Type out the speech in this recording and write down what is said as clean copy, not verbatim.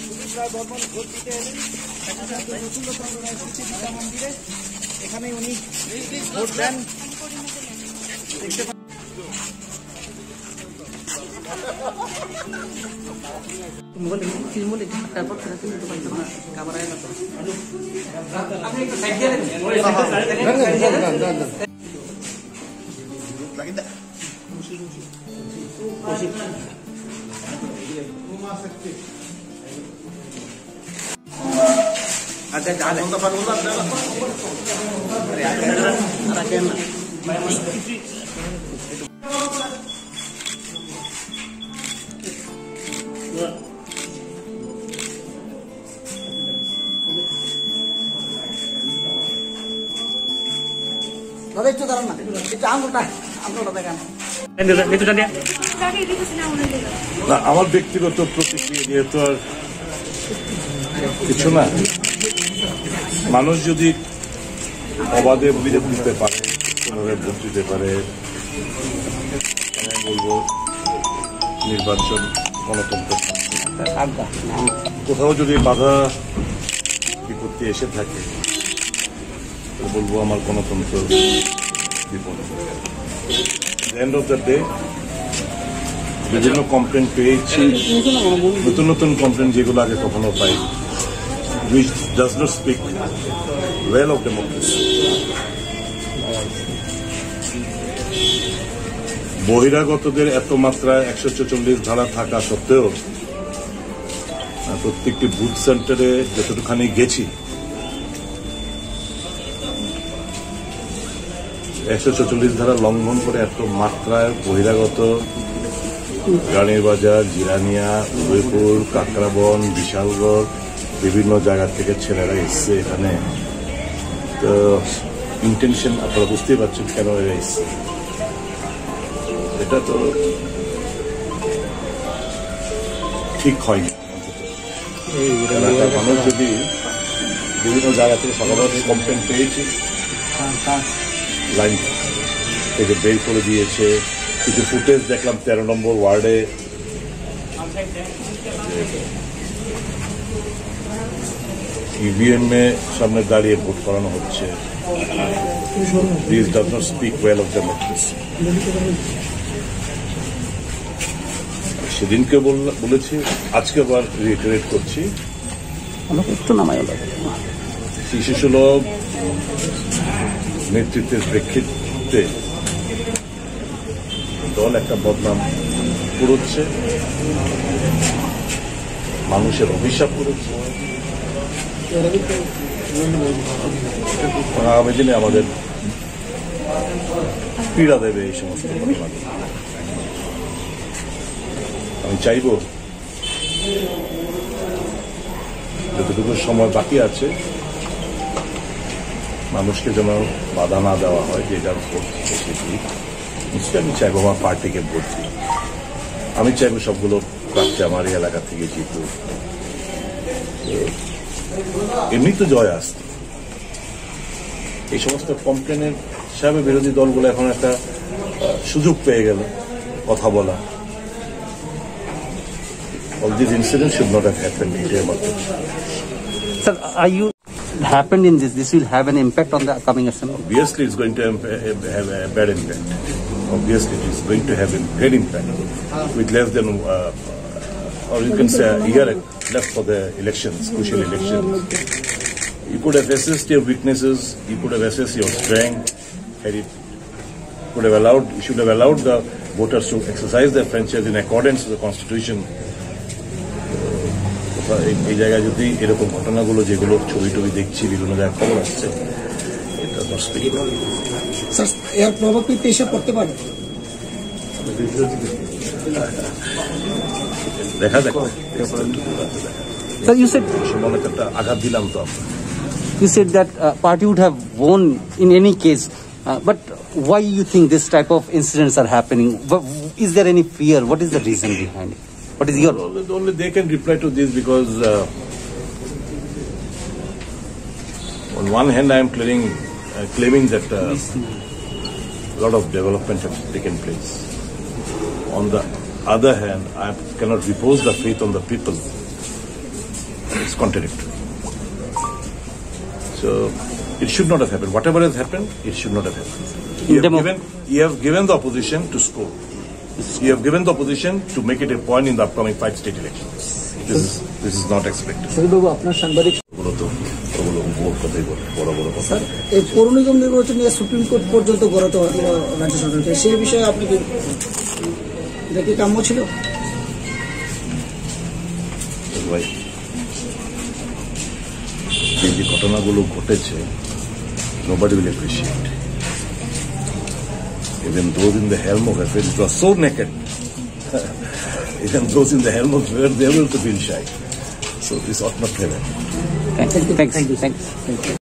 পুলিশরা বর্মন ভোট দিতে এলেন নতুনচন্দ্র রায় স্মৃতি বিদ্যা মন্দিরে। এখানে উনি ভোট দেন। দেখতে দাদা একটু দাঁড়ান না, একটু আঙুলটা দেখান। আমার ব্যক্তিগত প্রতিক্রিয়া যেহেতু আর কিছু না, মানুষ যদি অবাধে বিরোধ দিতে পারে, কোনোভাবে ভোট দিতে পারে, আমি বলবো নির্বাচন গণতন্ত্র। কোথাও যদি বাধা বিপত্তি এসে থাকে বলবো আমার গণতন্ত্র বিপদে। এন্ড অফ দ্য ডে বিভিন্ন কমপ্লেন পেয়েছি, নতুন নতুন কমপ্লেন যেগুলো আগে কখনো পাই, which does not speak well of democracy. বহিরাগতদের এত মাত্রায় 144 ধারা থাকা সত্ত্বেও প্রত্যেকটি বুথ সেন্টারে যতটুখানি গেছি 144 ধারা লঙ্ঘন করে এত মাত্রায় বহিরাগত রানীর বাজার, জিরানিয়া, উদয়পুর, কাকরাবন, বিশালগড় বিভিন্ন জায়গা থেকে ছেলেরা এসছে এখানে। তো ইন্টেনশন আপনারা বুঝতেই পারছেন কেন এরা এসছে। এটা তো ঠিক হয়নি। মানুষ যদি বিভিন্ন জায়গা থেকে সকালে কমপ্লেন পেয়েছি, লাইন থেকে বের করে দিয়েছে। কিছু ফুটেজ দেখলাম 13 নম্বর ওয়ার্ডে ইভিএম এ সামনে দাঁড়িয়ে ভোট করানো হচ্ছে। This does not speak well of democracy. সেদিনকে বলেছি, আজকে আবার রিটারেট করছি, শিশুসুলভ নেতৃত্বের প্রেক্ষিতে দল একটা বদনাম করছে, মানুষের অভিশাপ করেছে। আগামী দিনে আমাদের পীড়া দেবে এই সমস্ত ঘটনা। আমি চাইব যতটুকু সময় বাকি আছে মানুষকে যেন বাধা না দেওয়া হয় যে এটার ভোট নিশ্চয়ই আমি চাইবো আমার পার্টিকে ভোট দিই। আমি চাইবো সবগুলো প্রার্থী আমার এই এলাকা থেকে জিতু। এমনি তো জয় আসত। এই সমস্ত কমপ্লেনের হিসাবে বিরোধী দলগুলো এখন একটা সুযোগ পেয়ে গেল কথা বলা। All these incidents should not have happened in Jayapatla. Sir, are you happened in this? This will have an impact on the upcoming assembly? Obviously, it's going to have a bad impact. Obviously, it is going to have a bad impact with less than, or you can say, a year left for the elections, crucial elections. You could have assessed your weaknesses. You could have assessed your strength. You should have allowed the voters to exercise their franchise in accordance with the Constitution. এই জায়গায় যদি এরকম ঘটনাগুলো যেগুলো ছবি টবি দেখছি বিভিন্ন জায়গায় খবর আসছে, এটা এর প্রভাব কি দেশে পড়তে পারে? দেখা যাক। Sir, you said একটা আঘাত দিলাম তো। You said that party would have won in any case, but why you think this type of incidents are happening? Is there any fear? What is the reason behind it? What is your? Only they can reply to this because on one hand I am claiming that a lot of development has taken place. On the other hand, I cannot repose the faith on the people It's contradictory. So it should not have happened. Whatever has happened, it should not have happened. You have given the opposition to score. You have given the opposition to make it a point in the upcoming 5 state elections. This is not expected. বাবু আপনার সাংবাদিক sir এই পৌর নিগম নির্বাচন নিয়ে supreme court পর্যন্ত গড়াতে রাজ্য সরকারকে সেই বিষয়ে আপনি কি এটা কি কাম্য ছিল? ভাই এই যে ঘটনাগুলো ঘটেছে, nobody will appreciate. Even those in the helm of affairs, it was so naked. Even those in the helm of affairs, they were to feel shy. So this ought not to happen. Thanks.